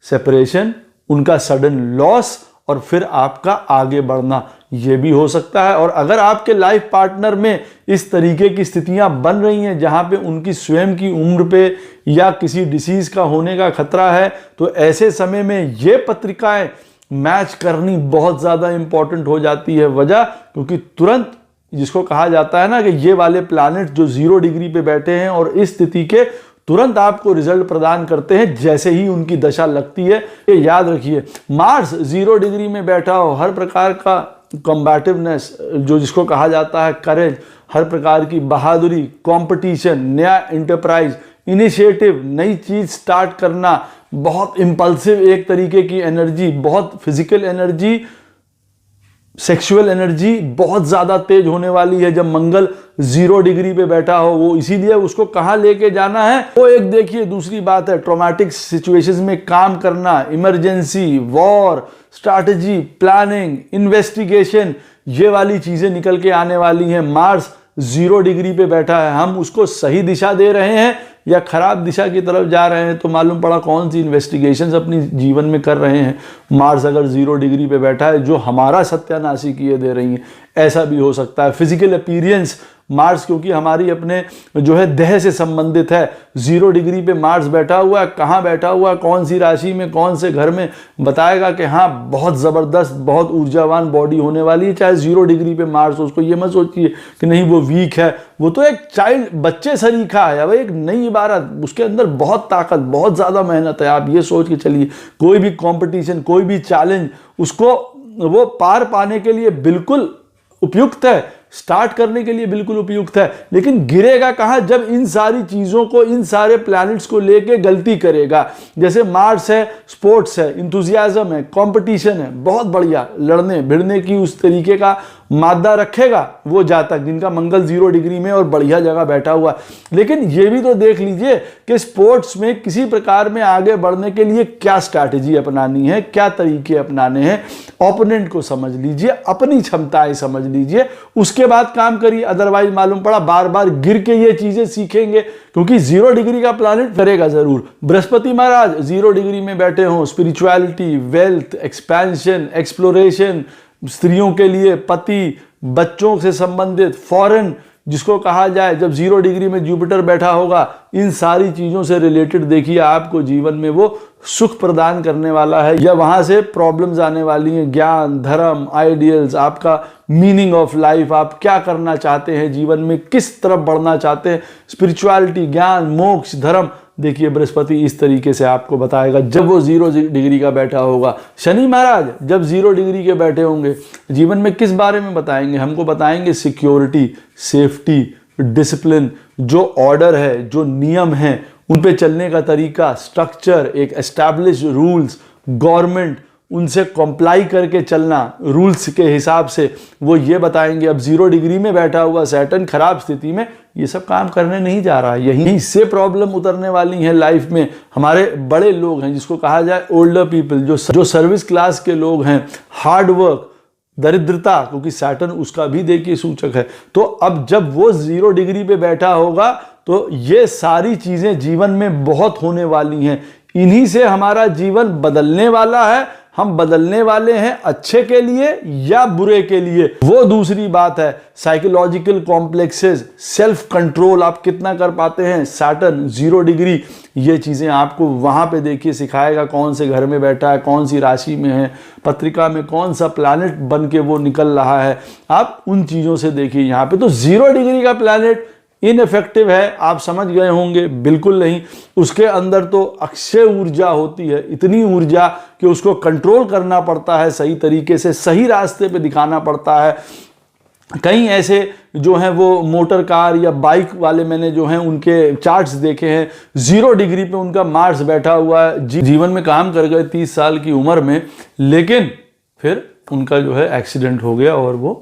सेपरेशन, उनका सडन लॉस और फिर आपका आगे बढ़ना, ये भी हो सकता है। और अगर आपके लाइफ पार्टनर में इस तरीके की स्थितियां बन रही हैं जहां पे उनकी स्वयं की उम्र पे या किसी डिसीज का होने का खतरा है, तो ऐसे समय में ये पत्रिकाएं मैच करनी बहुत ज़्यादा इंपॉर्टेंट हो जाती है। वजह क्योंकि तुरंत जिसको कहा जाता है ना कि ये वाले प्लैनेट जो 0 डिग्री पे बैठे हैं और इस स्थिति के तुरंत आपको रिजल्ट प्रदान करते हैं जैसे ही उनकी दशा लगती है। ये याद रखिए, मार्स 0 डिग्री में बैठा हो, हर प्रकार का कॉम्बैटिवनेस, जो जिसको कहा जाता है करेज, हर प्रकार की बहादुरी, कंपटीशन, नया एंटरप्राइज, इनिशिएटिव, नई चीज स्टार्ट करना, बहुत इंपल्सिव एक तरीके की एनर्जी, बहुत फिजिकल एनर्जी, सेक्सुअल एनर्जी बहुत ज्यादा तेज होने वाली है जब मंगल 0 डिग्री पे बैठा हो। वो इसीलिए उसको कहाँ लेके जाना है वो एक देखिए। दूसरी बात है ट्रॉमेटिक सिचुएशंस में काम करना, emergency, war, strategy, planning, investigation, ये वाली चीजें निकल के आने वाली हैं। मार्स 0 डिग्री पे बैठा है, हम उसको सही दिशा दे रहे हैं या खराब दिशा की तरफ जा रहे हैं, तो मालूम पड़ा कौन सी इन्वेस्टिगेशंस अपनी जीवन में कर रहे हैं। मार्स अगर 0 डिग्री पे बैठा है जो हमारा सत्यानाशी किए दे रही हैं, ऐसा भी हो सकता है। फिजिकल अपीयरेंस, मार्स क्योंकि हमारी अपने जो है देह से संबंधित है, 0 डिग्री पे मार्स बैठा हुआ है, कहाँ बैठा हुआ है, कौन सी राशि में, कौन से घर में, बताएगा कि हाँ बहुत ज़बरदस्त, बहुत ऊर्जावान बॉडी होने वाली है। चाहे 0 डिग्री पे मार्स हो, उसको ये मत सोचिए कि नहीं वो वीक है, वो तो एक चाइल्ड, बच्चे सरीखा है, अब एक नई इबारत, उसके अंदर बहुत ताकत, बहुत ज़्यादा मेहनत है। आप ये सोच के चलिए कोई भी कॉम्पिटिशन, कोई भी चैलेंज उसको वो पार पाने के लिए बिल्कुल उपयुक्त है, स्टार्ट करने के लिए बिल्कुल उपयुक्त है। लेकिन गिरेगा कहां? जब इन सारी चीजों को, इन सारे प्लैनेट्स को लेके गलती करेगा। जैसे मार्स है, स्पोर्ट्स है, इंथुजियाज्म है, कंपटीशन है, बहुत बढ़िया, लड़ने भिड़ने की उस तरीके का मादा रखेगा वो जातक जिनका मंगल 0 डिग्री में और बढ़िया जगह बैठा हुआ। लेकिन ये भी तो देख लीजिए कि स्पोर्ट्स में किसी प्रकार में आगे बढ़ने के लिए क्या स्ट्रैटेजी अपनानी है, क्या तरीके अपनाने हैं, ओपोनेंट को समझ लीजिए, अपनी क्षमताएं समझ लीजिए, उसके बाद काम करिए। अदरवाइज मालूम पड़ा बार बार गिर के ये चीजें सीखेंगे, क्योंकि 0 डिग्री का प्लैनेट करेगा जरूर। बृहस्पति महाराज 0 डिग्री में बैठे हों, स्पिरिचुअलिटी, वेल्थ, एक्सपेंशन, एक्सप्लोरेशन, स्त्रियों के लिए पति, बच्चों से संबंधित, फॉरेन जिसको कहा जाए, जब 0 डिग्री में जुपिटर बैठा होगा, इन सारी चीजों से रिलेटेड देखिए आपको जीवन में वो सुख प्रदान करने वाला है या वहां से प्रॉब्लम्स आने वाली हैं। ज्ञान, धर्म, आइडियल्स, आपका मीनिंग ऑफ लाइफ, आप क्या करना चाहते हैं जीवन में, किस तरफ बढ़ना चाहते हैं, स्पिरिचुअलिटी, ज्ञान, मोक्ष, धर्म, देखिए बृहस्पति इस तरीके से आपको बताएगा जब वो 0 डिग्री का बैठा होगा। शनि महाराज जब 0 डिग्री के बैठे होंगे, जीवन में किस बारे में बताएंगे? हमको बताएंगे सिक्योरिटी, सेफ्टी, डिसिप्लिन, जो ऑर्डर है, जो नियम है, उन पे चलने का तरीका, स्ट्रक्चर, एक एस्टैब्लिश रूल्स, गवर्नमेंट, उनसे कंप्लाई करके चलना रूल्स के हिसाब से, वो ये बताएंगे। अब 0 डिग्री में बैठा हुआ सैटर्न खराब स्थिति में ये सब काम करने नहीं जा रहा है, यहीं से प्रॉब्लम उतरने वाली है लाइफ में। हमारे बड़े लोग हैं, जिसको कहा जाए ओल्डर पीपल, जो सर्विस क्लास के लोग हैं, हार्ड वर्क, दरिद्रता, क्योंकि सैटर्न उसका भी देखिए सूचक है। तो अब जब वो 0 डिग्री पे बैठा होगा तो ये सारी चीजें जीवन में बहुत होने वाली हैं। इन्हीं से हमारा जीवन बदलने वाला है। हम बदलने वाले हैं अच्छे के लिए या बुरे के लिए, वो दूसरी बात है। साइकोलॉजिकल कॉम्प्लेक्सेस, सेल्फ कंट्रोल आप कितना कर पाते हैं, सैटर्न 0 डिग्री, ये चीजें आपको वहां पे देखिए सिखाएगा। कौन से घर में बैठा है, कौन सी राशि में है, पत्रिका में कौन सा प्लैनेट बन के वो निकल रहा है, आप उन चीजों से देखिए। यहाँ पे तो 0 डिग्री का प्लैनेट इनइफेक्टिव है, आप समझ गए होंगे, बिल्कुल नहीं। उसके अंदर तो अक्षय ऊर्जा होती है, इतनी ऊर्जा कि उसको कंट्रोल करना पड़ता है सही तरीके से, सही रास्ते पे दिखाना पड़ता है। कई ऐसे जो हैं वो मोटर कार या बाइक वाले मैंने जो हैं उनके चार्ट्स देखे हैं, 0 डिग्री पे उनका मार्स बैठा हुआ है, जीवन में काम कर गए 30 साल की उम्र में, लेकिन फिर उनका जो है एक्सीडेंट हो गया और वो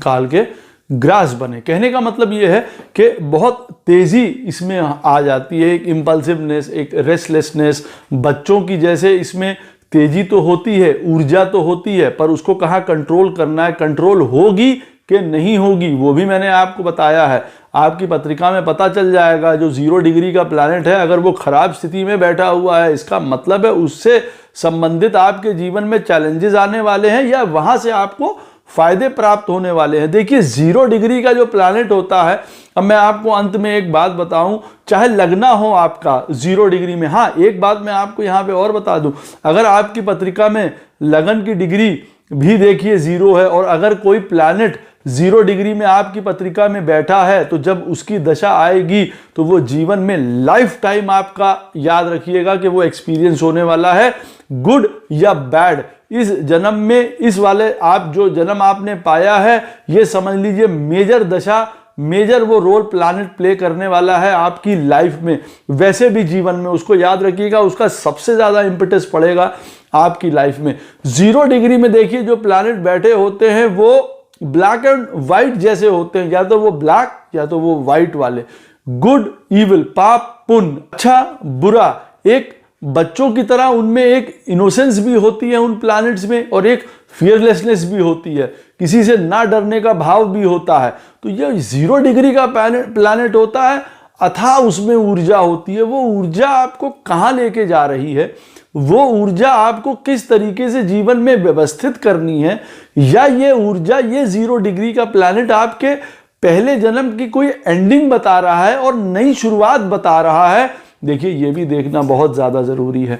काल के ग्रास बने। कहने का मतलब ये है कि बहुत तेज़ी इसमें आ जाती है, एक इम्पल्सिवनेस, एक रेस्टलेसनेस, बच्चों की जैसे इसमें तेज़ी तो होती है, ऊर्जा तो होती है, पर उसको कहाँ कंट्रोल करना है, कंट्रोल होगी कि नहीं होगी वो भी मैंने आपको बताया है। आपकी पत्रिका में पता चल जाएगा जो 0 डिग्री का प्लैनेट है अगर वो खराब स्थिति में बैठा हुआ है, इसका मतलब है उससे संबंधित आपके जीवन में चैलेंजेस आने वाले हैं या वहां से आपको फायदे प्राप्त होने वाले हैं। देखिए 0 डिग्री का जो प्लैनेट होता है, अब मैं आपको अंत में एक बात बताऊं, चाहे लगना हो आपका 0 डिग्री में, हाँ एक बात मैं आपको यहाँ पे और बता दूं, अगर आपकी पत्रिका में लगन की डिग्री भी देखिए 0 है और अगर कोई प्लैनेट 0 डिग्री में आपकी पत्रिका में बैठा है तो जब उसकी दशा आएगी तो वो जीवन में लाइफ टाइम आपका याद रखिएगा कि वो एक्सपीरियंस होने वाला है, गुड या बैड। इस जन्म में इस वाले आप जो जन्म आपने पाया है ये समझ लीजिए मेजर दशा, मेजर वो रोल प्लैनेट प्ले करने वाला है आपकी लाइफ में। वैसे भी जीवन में उसको याद रखिएगा, उसका सबसे ज्यादा इंपैक्ट पड़ेगा आपकी लाइफ में। 0 डिग्री में देखिए जो प्लैनेट बैठे होते हैं वो ब्लैक एंड व्हाइट जैसे होते हैं, या तो वो ब्लैक या तो वो व्हाइट वाले, गुड इविल, पाप पुण्य, अच्छा बुरा, एक बच्चों की तरह उनमें एक इनोसेंस भी होती है उन प्लैनेट्स में और एक फियरलेसनेस भी होती है, किसी से ना डरने का भाव भी होता है। तो ये 0 डिग्री का प्लैनेट होता है, अथाह उसमें ऊर्जा होती है। वो ऊर्जा आपको कहाँ लेके जा रही है, वो ऊर्जा आपको किस तरीके से जीवन में व्यवस्थित करनी है, या ये ऊर्जा, ये 0 डिग्री का प्लैनेट आपके पहले जन्म की कोई एंडिंग बता रहा है और नई शुरुआत बता रहा है। देखिए ये भी देखना बहुत ज़्यादा ज़रूरी है।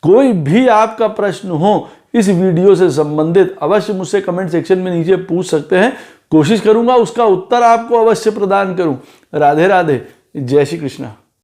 कोई भी आपका प्रश्न हो इस वीडियो से संबंधित अवश्य मुझसे कमेंट सेक्शन में नीचे पूछ सकते हैं, कोशिश करूंगा उसका उत्तर आपको अवश्य प्रदान करूं। राधे राधे, जय श्री कृष्णा।